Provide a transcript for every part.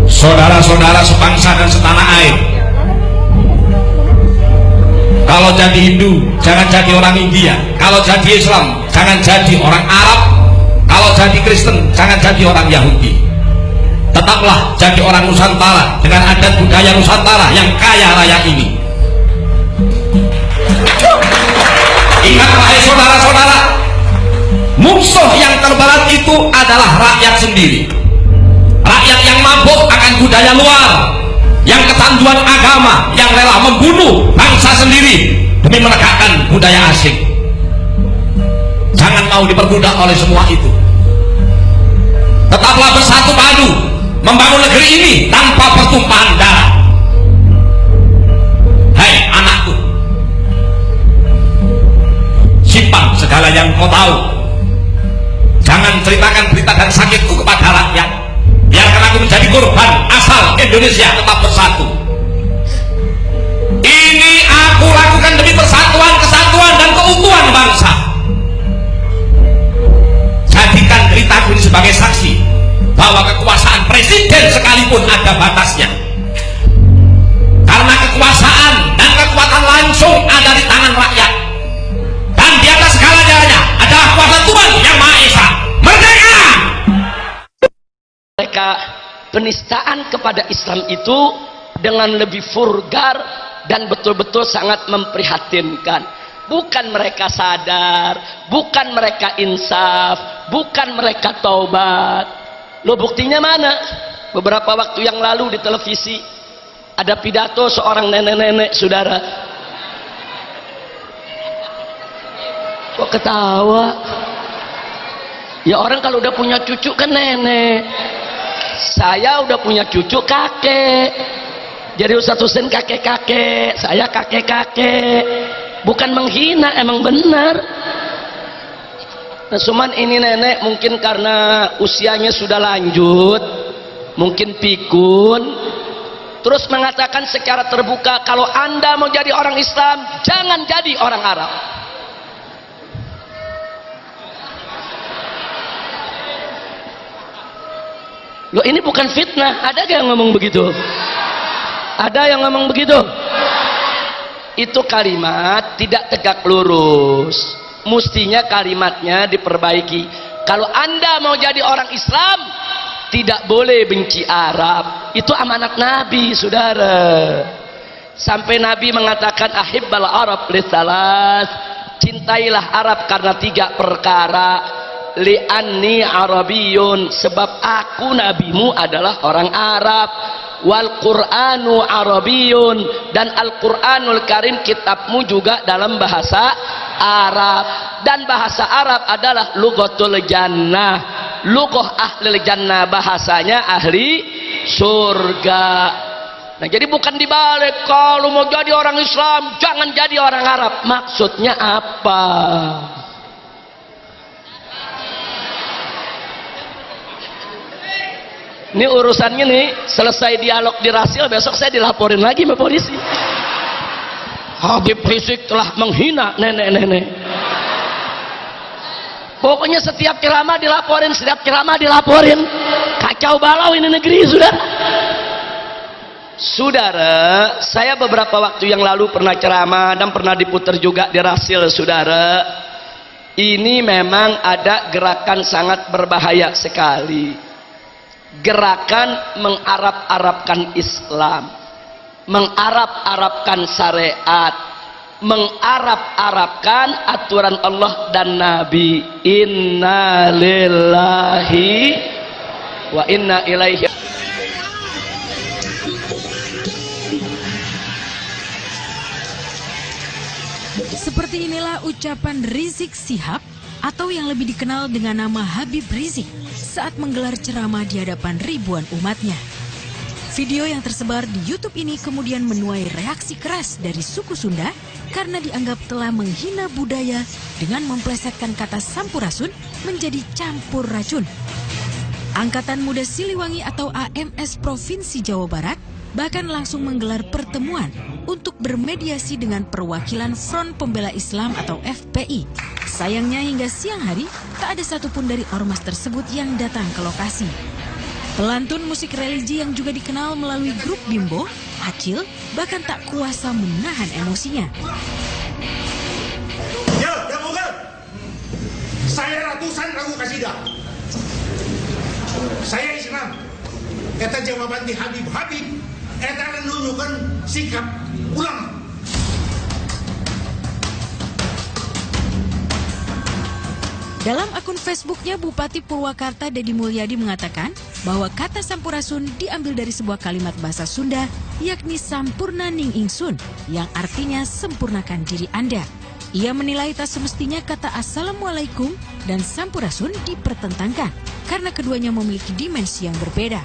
Saudara-saudara sebangsa dan setanah air, kalau jadi Hindu jangan jadi orang India, kalau jadi Islam jangan jadi orang Arab, kalau jadi Kristen jangan jadi orang Yahudi. Tetaplah jadi orang Nusantara dengan adat budaya Nusantara yang kaya raya ini. Ingat wahai saudara-saudara, musuh yang terberat itu adalah rakyat sendiri. Rakyat yang mabuk akan budaya luar, yang kecanduan agama, yang rela membunuh bangsa sendiri demi menegakkan budaya asing. Jangan mau diperbudak oleh semua itu. Tetaplah bersatu padu membangun negeri ini tanpa pertumpahan darah. Hai anakku, simpan segala yang kau tahu. Jangan ceritakan berita dan sakitku kepada rakyat. Biarkan aku menjadi korban asal Indonesia tetap bersatu. Ini aku lakukan demi persatuan, kesatuan, dan keutuhan bangsa. Jadikan ceritaku ini sebagai saksi bahwa kekuasaan presiden sekalipun ada batasnya. Karena kekuasaan dan kekuatan langsung ada di tangan rakyat. Dan di atas segala-galanya adalah kuasa Tuhan yang Maha Esa. Merdeka! Mereka penistaan kepada Islam itu dengan lebih vulgar dan betul-betul sangat memprihatinkan. Bukan mereka sadar, bukan mereka insaf, bukan mereka taubat. Lo buktinya mana? Beberapa waktu yang lalu di televisi ada pidato seorang nenek-nenek, saudara. Kok ketawa? Ya orang kalau udah punya cucu kan nenek. Saya udah punya cucu kakek. Jadi Ustadz Husain kakek-kakek, saya kakek-kakek. Bukan menghina, emang benar. Nah, cuman ini nenek mungkin karena usianya sudah lanjut, mungkin pikun, terus mengatakan secara terbuka, kalau Anda mau jadi orang Islam, jangan jadi orang Arab. Loh, ini bukan fitnah. Ada yang ngomong begitu? Ada yang ngomong begitu? Itu kalimat tidak tegak lurus. Mestinya kalimatnya diperbaiki. Kalau Anda mau jadi orang Islam, tidak boleh benci Arab. Itu amanat Nabi, saudara. Sampai Nabi mengatakan ahibbal Arab li salas, cintailah Arab karena 3 perkara. Li'anni Arabiyun, sebab aku nabimu adalah orang Arab. Wal Qur'anu Arabiyun, dan Al-Qur'anul Karim kitabmu juga dalam bahasa Arab. Dan bahasa Arab adalah lughatul jannah, lughah ahli jannah, bahasanya ahli surga. Nah, jadi bukan dibalik, kalau mau jadi orang Islam jangan jadi orang Arab. Maksudnya apa? Ini urusannya nih, selesai dialog di Rasil, besok saya dilaporin lagi sama polisi. Habib Rizik telah menghina nenek-nenek. Pokoknya setiap ceramah dilaporin, setiap ceramah dilaporin. Kacau balau ini negeri, saudara. Saudara, saya beberapa waktu yang lalu pernah ceramah dan pernah diputar juga di Rasil, saudara. Ini memang ada gerakan sangat berbahaya sekali. Gerakan mengarab-arabkan Islam, mengarab-arabkan syariat, mengarab-arabkan aturan Allah dan Nabi. Inna lillahi wa inna ilaihi. Seperti inilah ucapan Rizik Syihab atau yang lebih dikenal dengan nama Habib Rizik saat menggelar ceramah di hadapan ribuan umatnya. Video yang tersebar di YouTube ini kemudian menuai reaksi keras dari suku Sunda karena dianggap telah menghina budaya dengan memplesetkan kata sampurasun menjadi campur racun. Angkatan Muda Siliwangi atau AMS Provinsi Jawa Barat bahkan langsung menggelar pertemuan untuk bermediasi dengan perwakilan Front Pembela Islam atau FPI. Sayangnya hingga siang hari tak ada satupun dari ormas tersebut yang datang ke lokasi. Pelantun musik religi yang juga dikenal melalui grup Bimbo, Acil, bahkan tak kuasa menahan emosinya. Ya, bukan. Saya ratusan lagu kasidah. Saya Islam. Eta jawaban di Habib. Eta menunjukkan sikap ulama. Dalam akun Facebooknya, Bupati Purwakarta Deddy Mulyadi mengatakan bahwa kata Sampurasun diambil dari sebuah kalimat bahasa Sunda, yakni Sampurna Ning Ingsun, yang artinya sempurnakan diri Anda. Ia menilai tak semestinya kata Assalamualaikum dan Sampurasun dipertentangkan, karena keduanya memiliki dimensi yang berbeda.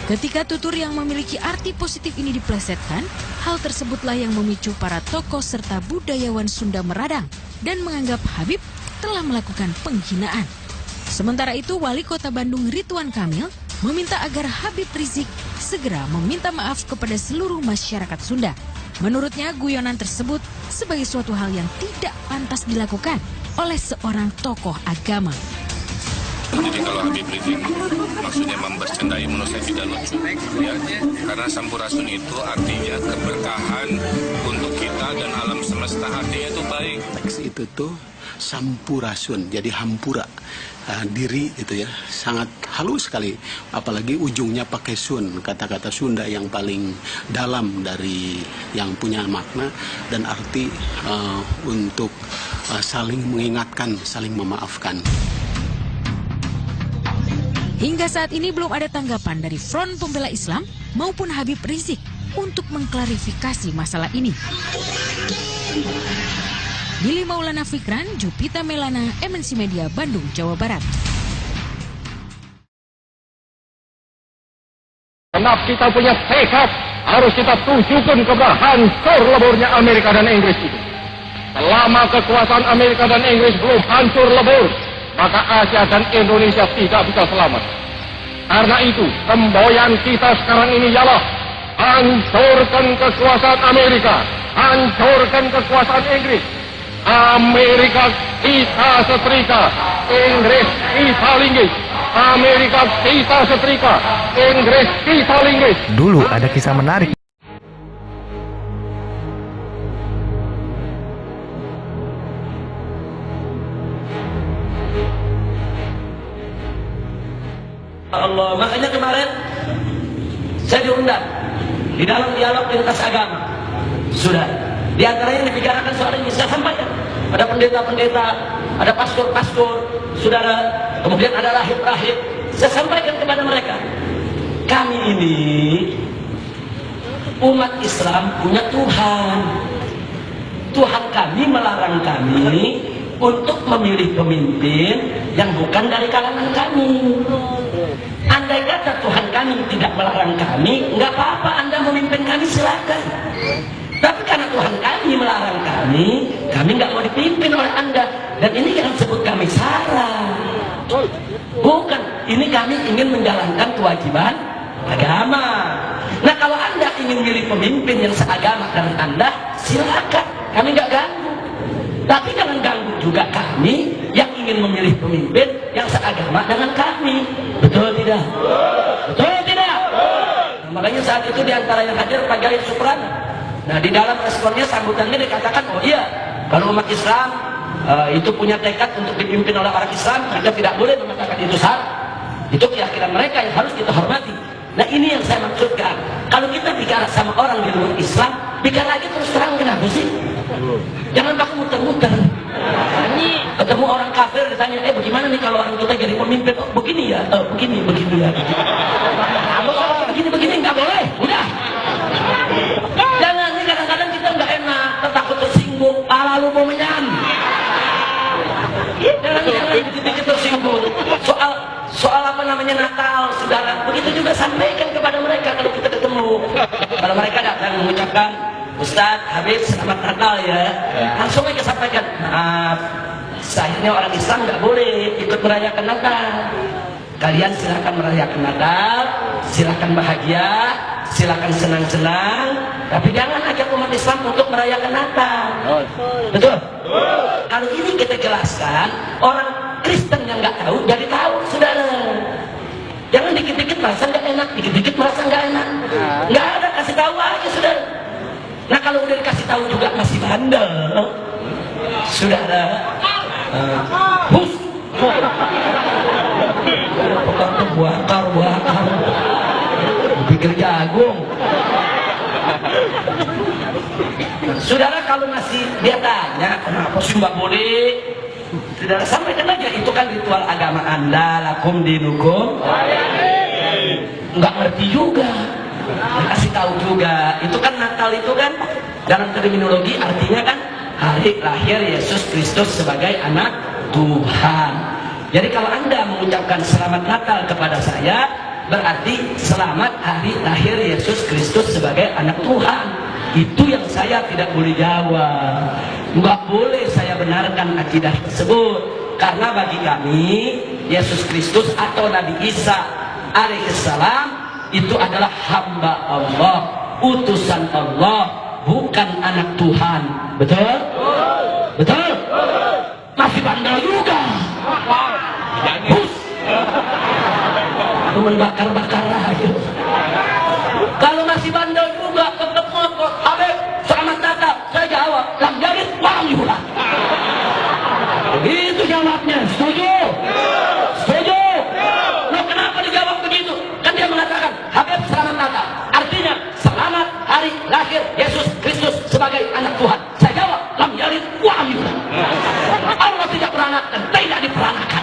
Ketika tutur yang memiliki arti positif ini diplesetkan, hal tersebutlah yang memicu para tokoh serta budayawan Sunda meradang dan menganggap Habib telah melakukan penghinaan. Sementara itu, Wali Kota Bandung Ridwan Kamil meminta agar Habib Rizik segera meminta maaf kepada seluruh masyarakat Sunda. Menurutnya, guyonan tersebut sebagai suatu hal yang tidak pantas dilakukan oleh seorang tokoh agama. Jadi kalau Habib Rizik maksudnya membercandai menurut saya tidak lucu ya, karena Sampurasun itu artinya keberkahan untuk kita dan alam semesta, artinya itu baik. Teks itu tuh Sampurasun, jadi hampura diri itu ya, sangat halus sekali, apalagi ujungnya pakai sun, kata-kata Sunda yang paling dalam dari yang punya makna dan arti untuk saling mengingatkan, saling memaafkan. Hingga saat ini belum ada tanggapan dari Front Pembela Islam maupun Habib Rizik untuk mengklarifikasi masalah ini. Billy Maulana Fikran, Jupita Melana, MNC Media, Bandung, Jawa Barat. Kenapa kita punya tekad harus kita tunjukkan kepada hancur leburnya Amerika dan Inggris itu. Selama kekuasaan Amerika dan Inggris belum hancur lebur, maka Asia dan Indonesia tidak bisa selamat. Karena itu, semboyan kita sekarang ini ialah hancurkan kekuasaan Amerika, hancurkan kekuasaan Inggris. Amerika kita setrika, Inggris kita linggis. Amerika kita setrika, Inggris kita linggis. Dulu ada kisah menarik. Allah, makanya kemarin saya diundang di dalam dialog lintas agama. Sudah, di antaranya dibicarakan soal ini. Saya sampaikan ada pendeta-pendeta, ada pastor-pastor, saudara, kemudian ada rahib-rahib. Saya sampaikan kepada mereka, kami ini umat Islam punya Tuhan. Tuhan kami melarang kami untuk memilih pemimpin yang bukan dari kalangan kami. Andai kata Tuhan kami tidak melarang kami, nggak apa-apa Anda memimpin kami, silakan. Tapi karena Tuhan kami melarang kami nggak mau dipimpin oleh Anda. Dan ini yang disebut kami salah. Bukan, ini kami ingin menjalankan kewajiban agama. Nah, kalau Anda ingin milih pemimpin yang seagama dengan Anda, silakan, kami nggak ganggu. Tapi jangan ganggu juga kami yang ingin memilih pemimpin yang seagama dengan kami. Betul tidak? Betul tidak? Nah, makanya saat itu diantara yang hadir Pak Galih Suprana. Nah, di dalam responnya sambutannya dikatakan, oh iya, kalau umat Islam itu punya tekad untuk dipimpin oleh orang Islam, kita tidak boleh mengatakan itu salah. Itu keyakinan mereka yang harus kita hormati. Nah, ini yang saya maksudkan. Kalau kita bicara sama orang di luar Islam, bicara aja terus terang, kenapa sih? Jangan pakai muter-muter. Ini ketemu orang kafir ditanya, bagaimana nih kalau orang kita jadi pemimpin? Oh, begini ya, begini ya. Kamu kalau begini nggak boleh, udah. Jangan, nih kadang-kadang kita nggak enak, takut tersinggung, pala lu mau menyam. Jangan dikit-dikit tersinggung. Soal apa namanya Natal, saudara, begitu juga sampaikan kepada mereka kalau kita ketemu. Kalau mereka datang mengucapkan, Ustadz, Habib, selamat Natal ya. Langsung aja sampaikan, maaf, sayangnya orang Islam nggak boleh ikut merayakan Natal. Kalian silakan merayakan Natal, silakan bahagia, silakan senang-senang, tapi jangan ajak umat Islam untuk merayakan Natal. Betul? Kalau ini kita jelaskan, orang Kristen yang nggak tahu jadi tahu, saudara. Jangan dikit-dikit merasa nggak enak, dikit-dikit merasa nggak enak. Nggak ada, kasih tahu aja sudah. Nah kalau udah dikasih tahu juga masih bandel, sudah ada. Hus. Bakar, pikir jagung. Saudara kalau masih dia tanya kenapa sih nggak boleh, saudara sampaikan aja itu kan ritual agama Anda, lakum dinukum. Nggak ngerti juga, kasih tahu juga. Itu kan Natal itu kan dalam terminologi artinya kan hari lahir Yesus Kristus sebagai anak Tuhan. Jadi kalau Anda mengucapkan selamat Natal kepada saya, berarti selamat hari lahir Yesus Kristus sebagai anak Tuhan. Itu yang saya tidak boleh jawab. Nggak boleh saya benarkan akidah tersebut. Karena bagi kami, Yesus Kristus atau Nabi Isa alaihissalam itu adalah hamba Allah, utusan Allah, bukan anak Tuhan. Betul? Betul? Masih bandel juga. Hus. Itu membakar-bakar lagi. Kalau masih bandel juga, kepepot, Habib, selamat Natal. Saya jawab, lam jarit, wang yulah. Begitu jawabnya. Setuju? Setuju? Loh kenapa dijawab begitu? Kan dia mengatakan, Habib selamat Natal. Artinya, selamat hari lahir Yesus Kristus sebagai anak Tuhan. Saya jawab, lam jarit, wang yulah. Allah tidak beranak dan tidak diperanakan.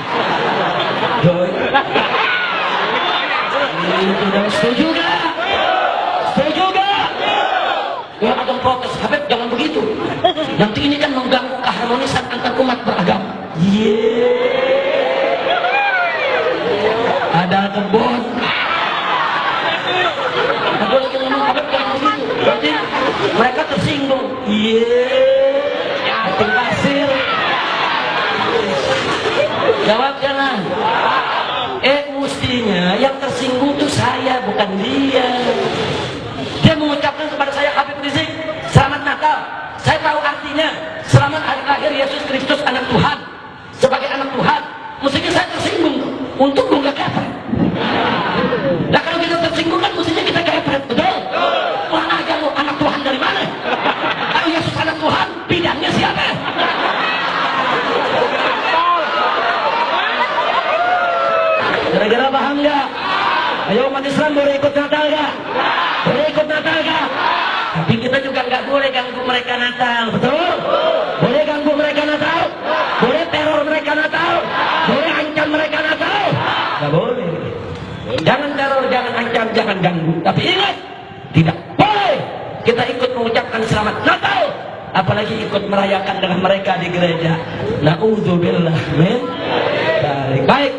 Itu dan setuju gak? Setuju gak? Ya ada protes, Habib jangan begitu. Nanti ini kan mengganggu keharmonisan antar umat beragama. Ada kebun. Aku lagi ngomong Habib jangan begitu. Nanti mereka tersinggung. Hati pasir. Jawab jangan. Mestinya yang tersinggung itu saya, bukan dia. Dia mengucapkan kepada saya, Habib Rizik, selamat Natal. Saya tahu artinya, selamat hari lahir Yesus Kristus anak Tuhan. Sebagai anak Tuhan, mestinya saya tersinggung. Untuk gue gak kepret. Nah kalau kita tersinggung kan mestinya kita kepret, betul? Wah aja lu, anak Tuhan dari mana? Kalau Yesus anak Tuhan, bidangnya siapa? Kira-kira paham gak? Ayo umat Islam boleh ikut Natal gak? Boleh ikut Natal gak? Tapi kita juga gak boleh ganggu mereka Natal, betul? Boleh ganggu mereka Natal? Boleh teror mereka Natal? Boleh ancam mereka Natal? Gak boleh. Jangan teror, jangan ancam, jangan ganggu. Tapi ingat, tidak boleh kita ikut mengucapkan selamat Natal, apalagi ikut merayakan dengan mereka di gereja. Na'udzubillah min dzalik. Baik.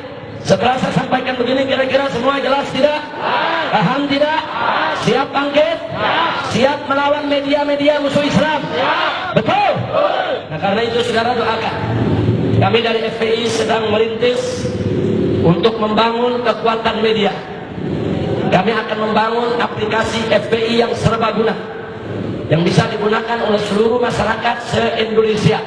Setelah saya sampaikan begini, kira-kira semua jelas tidak? Paham tidak? Siap bangkit? Siap melawan media-media musuh Islam? Betul? Nah karena itu saudara doakan. Kami dari FPI sedang merintis untuk membangun kekuatan media. Kami akan membangun aplikasi FPI yang serbaguna, yang bisa digunakan oleh seluruh masyarakat se-Indonesia.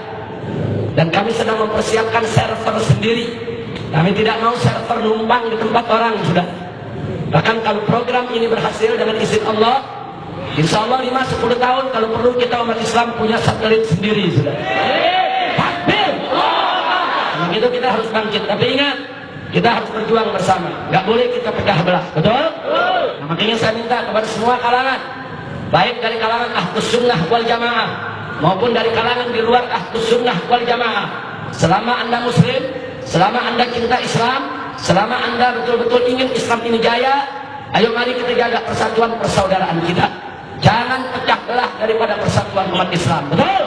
Dan kami sedang mempersiapkan server sendiri. Kami tidak mau server numpang di tempat orang, sudah. Bahkan kalau program ini berhasil dengan izin Allah, insya Allah 5-10 tahun kalau perlu kita umat Islam punya satelit sendiri, sudah. Takbir! Begitu kita harus bangkit. Tapi ingat, kita harus berjuang bersama. Gak boleh kita pecah belah, betul? Nah, makanya saya minta kepada semua kalangan, baik dari kalangan Ahlus Sunnah wal Jamaah maupun dari kalangan di luar Ahlus Sunnah wal Jamaah, selama Anda Muslim, selama Anda cinta Islam, selama Anda betul-betul ingin Islam ini jaya, ayo mari kita jaga persatuan persaudaraan kita. Jangan pecah belah daripada persatuan umat Islam. Betul?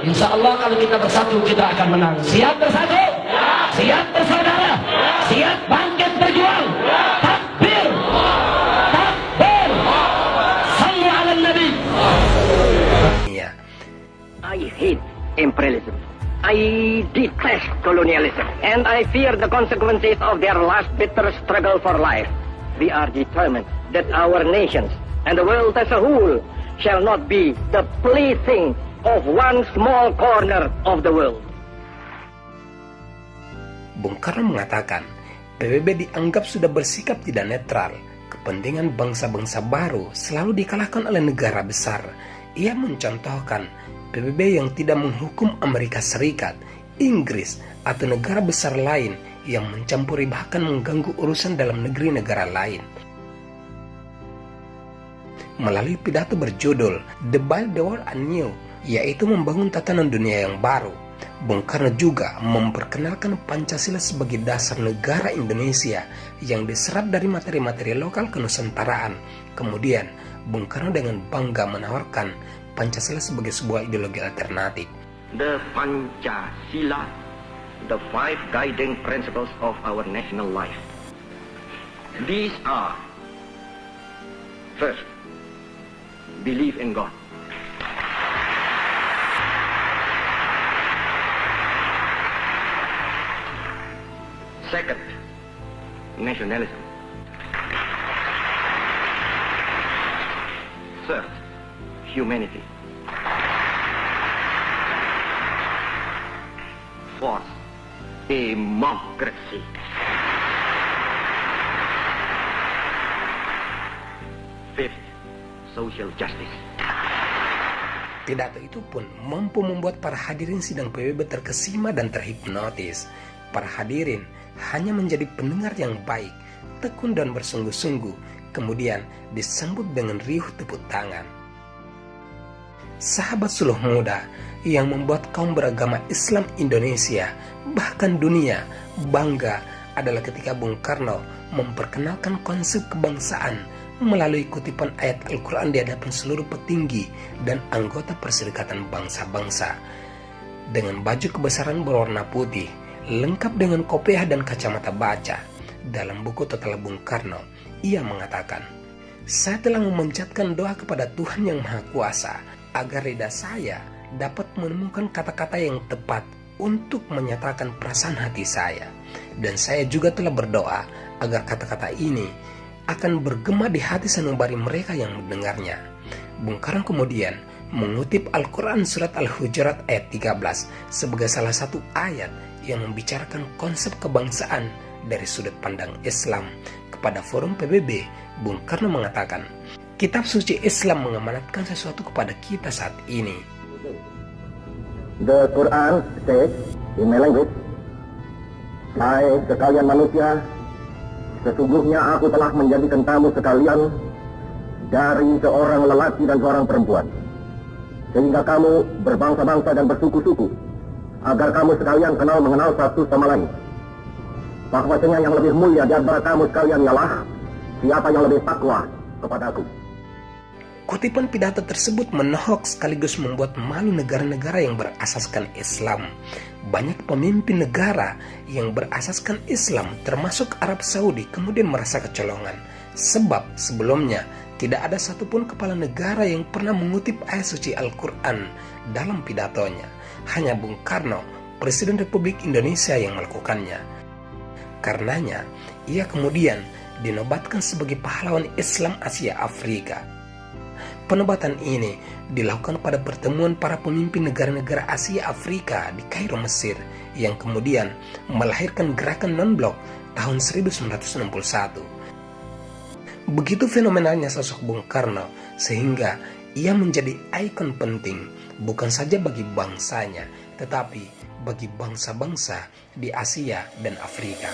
Insya Allah kalau kita bersatu, kita akan menang. Siap bersatu? Siap bersaudara? Siap bangkit berjuang? Takbir! Takbir! Sallu ala Nabi! I hate imperialism. I detest colonialism, and I fear the consequences of their last bitter struggle for life. We are determined that our nations and the world as a whole shall not be the plaything of one small corner of the world. Bung Karno mengatakan, PBB dianggap sudah bersikap tidak netral. Kepentingan bangsa-bangsa baru selalu dikalahkan oleh negara besar. Ia mencontohkan PBB yang tidak menghukum Amerika Serikat, Inggris, atau negara besar lain yang mencampuri bahkan mengganggu urusan dalam negeri negara lain. Melalui pidato berjudul The Build the World Anew, yaitu membangun tatanan dunia yang baru, Bung Karno juga memperkenalkan Pancasila sebagai dasar negara Indonesia yang diserap dari materi-materi lokal kenusantara. Kemudian, Bung Karno dengan bangga menawarkan Pancasila sebagai sebuah ideologi alternatif. The Pancasila, the 5 guiding principles of our national life. These are, first, believe in God. Second, nationalism. Third, humanity. Fourth, democracy. Fifth, social justice. Pidato itu pun mampu membuat para hadirin sidang PBB terkesima dan terhipnotis. Para hadirin hanya menjadi pendengar yang baik, tekun dan bersungguh-sungguh, kemudian disambut dengan riuh tepuk tangan. Sahabat suluh muda, yang membuat kaum beragama Islam Indonesia, bahkan dunia, bangga adalah ketika Bung Karno memperkenalkan konsep kebangsaan melalui kutipan ayat Al-Quran di hadapan seluruh petinggi dan anggota Perserikatan Bangsa-Bangsa. Dengan baju kebesaran berwarna putih, lengkap dengan kopiah dan kacamata baca, dalam buku Total Bung Karno, ia mengatakan, "Saya telah memanjatkan doa kepada Tuhan Yang Maha Kuasa agar lidah saya dapat menemukan kata-kata yang tepat untuk menyatakan perasaan hati saya. Dan saya juga telah berdoa agar kata-kata ini akan bergema di hati sanubari mereka yang mendengarnya." Bung Karno kemudian mengutip Al-Quran Surat Al-Hujurat ayat 13 sebagai salah satu ayat yang membicarakan konsep kebangsaan dari sudut pandang Islam. Kepada forum PBB, Bung Karno mengatakan, kitab suci Islam mengamanatkan sesuatu kepada kita saat ini. The Quran says in my language, "Hai sekalian manusia, sesungguhnya aku telah menjadikan kamu sekalian dari seorang lelaki dan seorang perempuan, sehingga kamu berbangsa-bangsa dan bersuku-suku, agar kamu sekalian mengenal satu sama lain. Bahwasanya yang lebih mulia di antara kamu sekalian ialah siapa yang lebih takwa kepadaku." Kutipan pidato tersebut menohok sekaligus membuat malu negara-negara yang berasaskan Islam. Banyak pemimpin negara yang berasaskan Islam termasuk Arab Saudi kemudian merasa kecolongan. Sebab sebelumnya tidak ada satupun kepala negara yang pernah mengutip ayat suci Al-Quran dalam pidatonya. Hanya Bung Karno, Presiden Republik Indonesia yang melakukannya. Karenanya, ia kemudian dinobatkan sebagai pahlawan Islam Asia Afrika. Penobatan ini dilakukan pada pertemuan para pemimpin negara-negara Asia Afrika di Kairo, Mesir, yang kemudian melahirkan gerakan non-blok tahun 1961. Begitu fenomenalnya sosok Bung Karno, sehingga ia menjadi ikon penting bukan saja bagi bangsanya, tetapi bagi bangsa-bangsa di Asia dan Afrika.